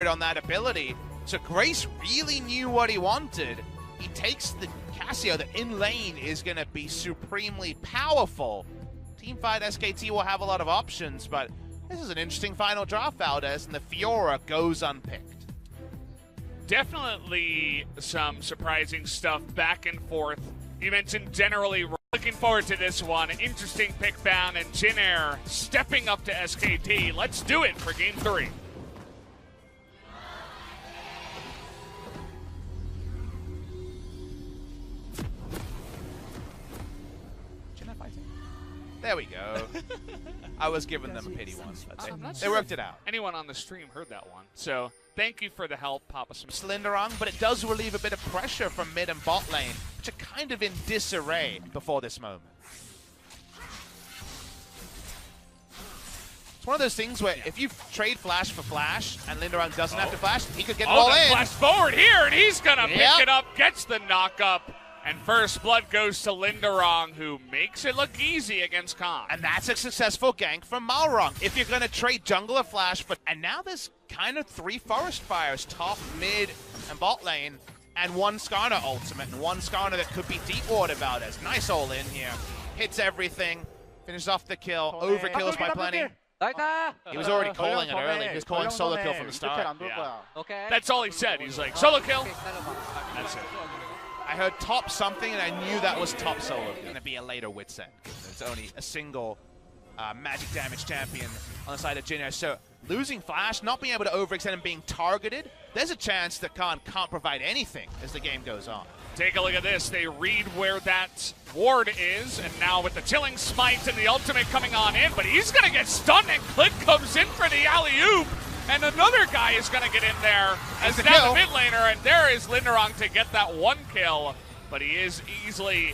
on that ability. So Grace really knew what he wanted. He takes the Casio that in lane is going to be supremely powerful. Teamfight SKT will have a lot of options, but this is an interesting final draft, Valdez, and the Fiora goes unpicked. Definitely some surprising stuff back and forth. You mentioned generally looking forward to this one. Interesting pick down, and Jin Air stepping up to SKT. Let's do it for game 3. There we go. I was giving them a pity one, but they worked it out. Anyone on the stream heard that one. So thank you for the help, Papa. Slenderong, but it does relieve a bit of pressure from mid and bot lane, which are kind of in disarray before this moment. It's one of those things where if you trade flash for flash and Linderong doesn't have to flash, he could get it all in. Flash forward here, and he's going to pick it up, gets the knock up. And first blood goes to Linderong, who makes it look easy against Khan. And that's a successful gank from Malrong. If you're going to trade jungler flash, and now there's kind of 3 forest fires, top, mid, and bot lane, and 1 Skarner ultimate, and 1 Skarner that could be deep water Valdez. Nice all in here. Hits everything, finishes off the kill, overkills by plenty. He was already calling it early. He was calling solo kill from the start. Yeah. That's all he said. He's like, solo kill. That's it. I heard top something, and I knew that was top solo. It's going to be a later wit set. It's only a single magic damage champion on the side of Jin Air. So losing flash, not being able to overextend and being targeted, there's a chance that Khan can't provide anything as the game goes on. Take a look at this. They read where that ward is, and now with the chilling smite and the ultimate coming on in, but he's going to get stunned, and Clint comes in for the alley-oop. And another guy is going to get in there as now the mid laner, and there is Linderong to get that 1 kill. But he is easily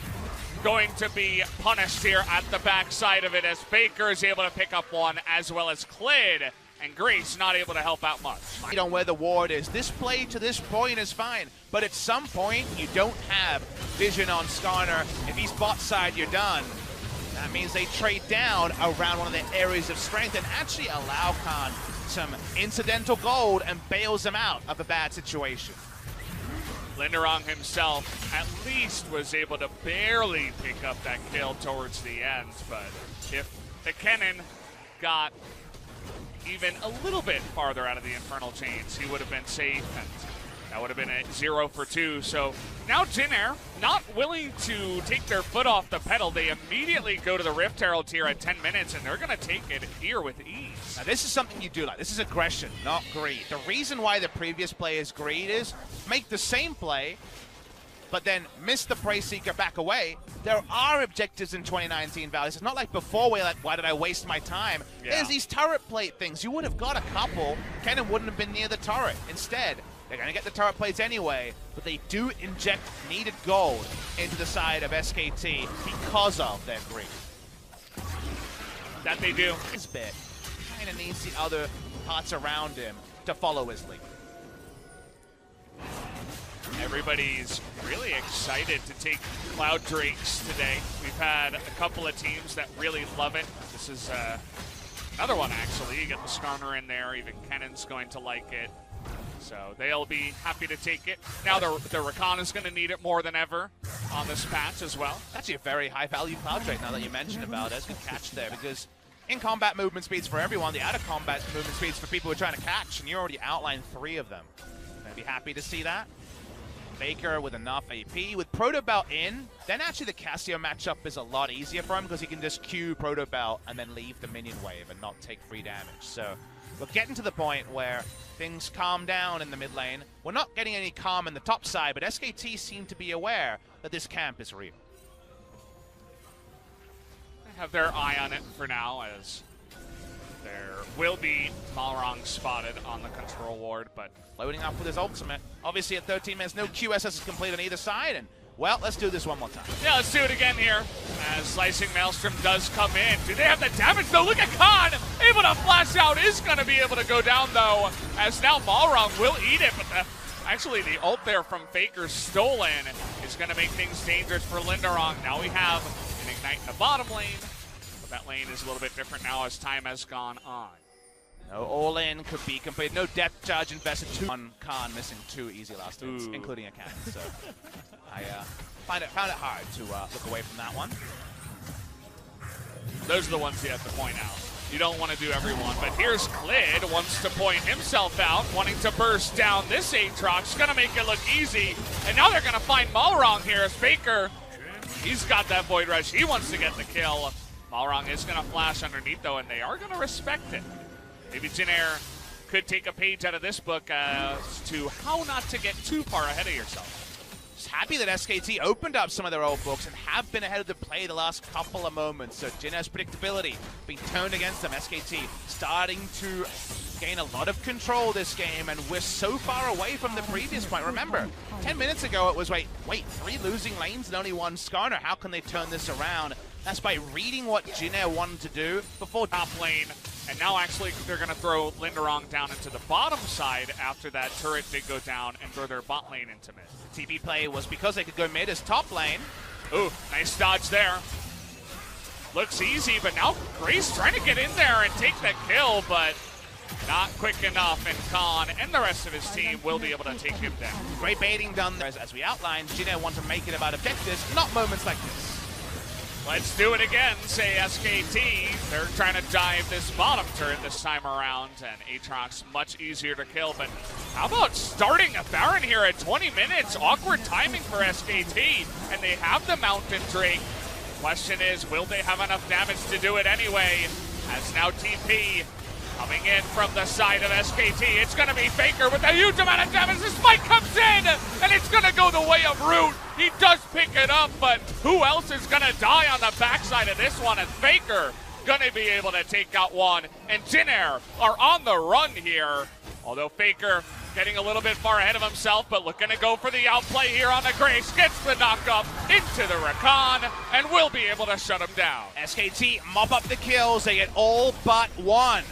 going to be punished here at the backside of it, as Faker is able to pick up 1, as well as Clid, and Grace not able to help out much. On where the ward is. This play to this point is fine, but at some point you don't have vision on Skarner. If he's bot side, you're done. That means they trade down around one of the areas of strength and actually allow Khan some incidental gold and bails him out of a bad situation. Linderong himself at least was able to barely pick up that kill towards the end, but if the Kennen got even a little bit farther out of the Infernal Chains, he would have been safe, and that would have been a 0 for 2. So now Jin Air, not willing to take their foot off the pedal. They immediately go to the Rift Herald here at 10 minutes, and they're going to take it here with ease. Now this is something you do like. This is aggression, not greed. The reason why the previous play is greed is make the same play, but then miss the Prey Seeker back away. There are objectives in 2019 values. It's not like before where like, why did I waste my time? Yeah. There's these turret plate things. You would have got a couple. Kennen wouldn't have been near the turret. Instead, they're going to get the turret plates anyway, but they do inject needed gold into the side of SKT because of their greed. That they do. This bit kind of needs the other parts around him to follow his lead. Everybody's really excited to take Cloud Drakes today. We've had a couple of teams that really love it. This is another one, actually. You get the Skarner in there. Even Kennen's going to like it. So they'll be happy to take it. Now the Rakan is going to need it more than ever on this patch as well. Actually a very high-value Cloud Drake now that you mentioned about it. Good catch there, because in-combat movement speeds for everyone, the out-of-combat movement speeds for people who are trying to catch, and you already outlined 3 of them. Gonna be happy to see that. Baker with enough AP. With Proto Belt in, then actually the Casio matchup is a lot easier for him because he can just Q Proto Belt and then leave the minion wave and not take free damage. So we're getting to the point where things calm down in the mid lane. We're not getting any calm in the top side, but SKT seem to be aware that this camp is real. They have their eye on it for now, as there will be Malrong spotted on the control ward, but loading up with his ultimate. Obviously at 13 minutes, no QSS is complete on either side, and well, let's do this one more time. Yeah, let's do it again here, as Slicing Maelstrom does come in. Do they have the damage though? Look at Khan, able to flash out, is going to be able to go down though, as now Malrong will eat it, but actually the ult there from Faker stolen is going to make things dangerous for Linderong. Now we have an Ignite in the bottom lane, but that lane is a little bit different now as time has gone on. No all-in could be completed. No depth charge invested. One Khan missing 2 easy last hits, including a cannon. So I found it hard to look away from that one. Those are the ones you have to point out. You don't want to do everyone, but here's Klid, wants to point himself out, wanting to burst down this Aatrox, gonna make it look easy, and now they're gonna find Malrong here as Faker. He's got that Void Rush, he wants to get the kill. Malrong is gonna flash underneath though, and they are gonna respect it. Maybe Jin Air could take a page out of this book as to how not to get too far ahead of yourself. Just happy that SKT opened up some of their old books and have been ahead of the play the last couple of moments. So Jin Air's predictability being turned against them. SKT starting to gain a lot of control this game, and we're so far away from the previous point. Remember, 10 minutes ago it was, wait, 3 losing lanes and only 1 Skarner. How can they turn this around? That's by reading what Jin Air wanted to do before top lane. And now actually they're going to throw Linderong down into the bottom side after that turret did go down and throw their bot lane into mid. The TP play was because they could go mid as top lane. Ooh, nice dodge there. Looks easy, but now Grace trying to get in there and take the kill, but not quick enough, and Khan and the rest of his team will be able to take him down. Great baiting done there. As we outlined, Jin Air want to make it about objectives, not moments like this. Let's do it again, say SKT. They're trying to dive this bottom turret this time around, and Aatrox much easier to kill, but how about starting a Baron here at 20 minutes? Awkward timing for SKT, and they have the Mountain Drake. Question is, will they have enough damage to do it anyway? As now TP coming in from the side of SKT. It's going to be Faker with a huge amount of damage. The spike comes in, and it's going to go the way of Root. He does pick it up, but who else is going to die on the backside of this one? And Faker going to be able to take out one. And Jin Air are on the run here. Although Faker getting a little bit far ahead of himself, but looking to go for the outplay here on the Grace. Gets the knock up into the Rakan, and will be able to shut him down. SKT mop up the kills. They get all but 1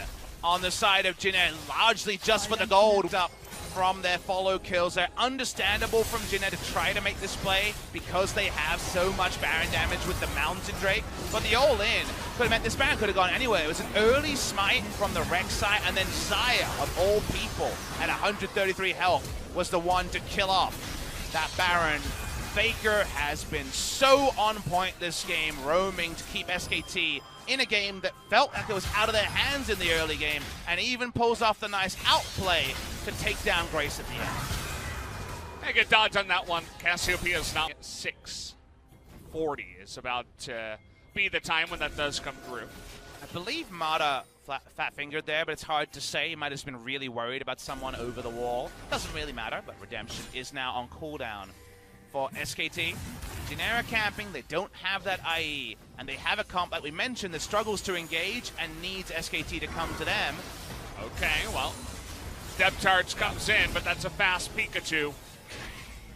on the side of Jin Air, largely just for the gold. Up from their follow kills. They're understandable from Jin Air to try to make this play because they have so much Baron damage with the Mountain Drake. But the all-in could have meant this Baron could have gone anywhere. It was an early smite from the Rek'Sai, and then Xayah, of all people, at 133 health, was the one to kill off that Baron. Faker has been so on point this game, roaming to keep SKT in a game that felt like it was out of their hands in the early game, and even pulls off the nice outplay to take down Grace at the end. I get dodge on that one. Cassiopeia is now 6:40 is about to be the time when that does come through. I believe Mata fat-fingered there, but it's hard to say. He might have just been really worried about someone over the wall. Doesn't really matter, but Redemption is now on cooldown for SKT. Jin Air camping, they don't have that IE, and they have a comp, like we mentioned, that struggles to engage and needs SKT to come to them. Okay, well, depth charge comes in, but that's a fast Pikachu.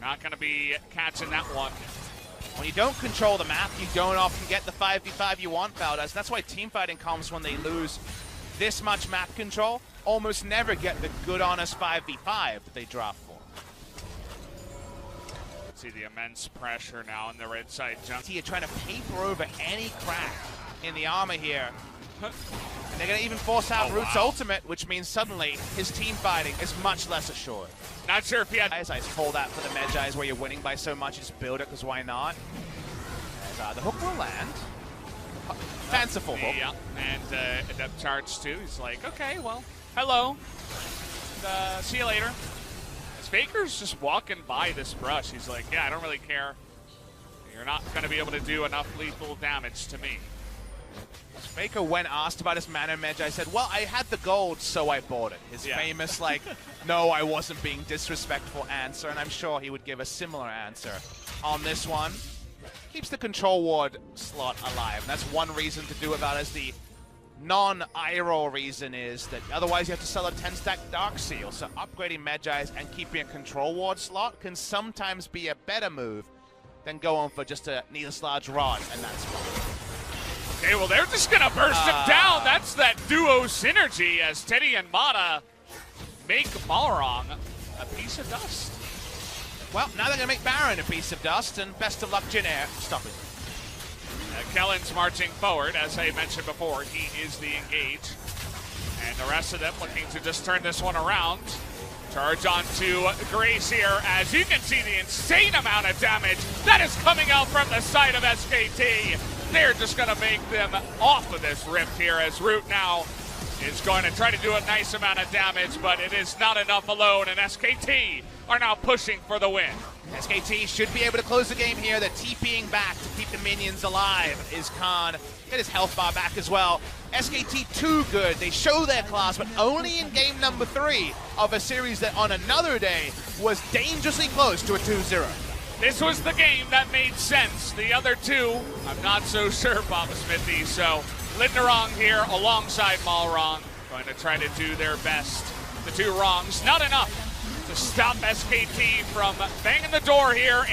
Not going to be catching that one. When you don't control the map, you don't often get the 5v5 you want, Valdez. That's why teamfighting comes when they lose this much map control. Almost never get the good, honest 5v5 that they draft for. See the immense pressure now on the red side jump. You're trying to paper over any crack in the armor here. And they're going to even force out Root's ultimate, which means suddenly his team fighting is much less assured. Not sure if he had... I call that for the Medjais where you're winning by so much, just build it, because why not? As, the hook will land. Fanciful hook. Yeah, and a depth charge too. He's like, okay, well, hello. And, see you later. Faker's just walking by this brush. He's like, yeah, I don't really care. You're not going to be able to do enough lethal damage to me. Faker, when asked about his mana Medjai, said, well, I had the gold, so I bought it. His famous, like, no, I wasn't being disrespectful answer, and I'm sure he would give a similar answer on this one. Keeps the control ward slot alive. That's one reason to do it, that is the non-IRL reason is that otherwise you have to sell a 10-stack Dark Seal, so upgrading Medjais and keeping a control ward slot can sometimes be a better move than going for just a needless large rod, and that's fine. Okay, well they're just gonna burst him down. That's that duo synergy as Teddy and Mata make Malrong a piece of dust. Well, now they're gonna make Baron a piece of dust, and best of luck Jin Air stopping. Kellen's marching forward, as I mentioned before. He is the engage. And The rest of them looking to just turn this one around. Charge onto Grace here, as you can see the insane amount of damage that is coming out from the side of SKT. They're just going to make them off of this rift here, as Root now is going to try to do a nice amount of damage, but it is not enough alone, and SKT are now pushing for the win. SKT should be able to close the game here. They're TPing back to keep the minions alive. Is Khan get his health bar back as well. SKT too good. They show their class, but only in game number 3 of a series that on another day was dangerously close to a 2-0. This was the game that made sense. The other two, I'm not so sure, Papa Smithy. So Linderong here alongside Malrong, going to try to do their best. The two wrongs, not enough to stop SKT from banging the door here.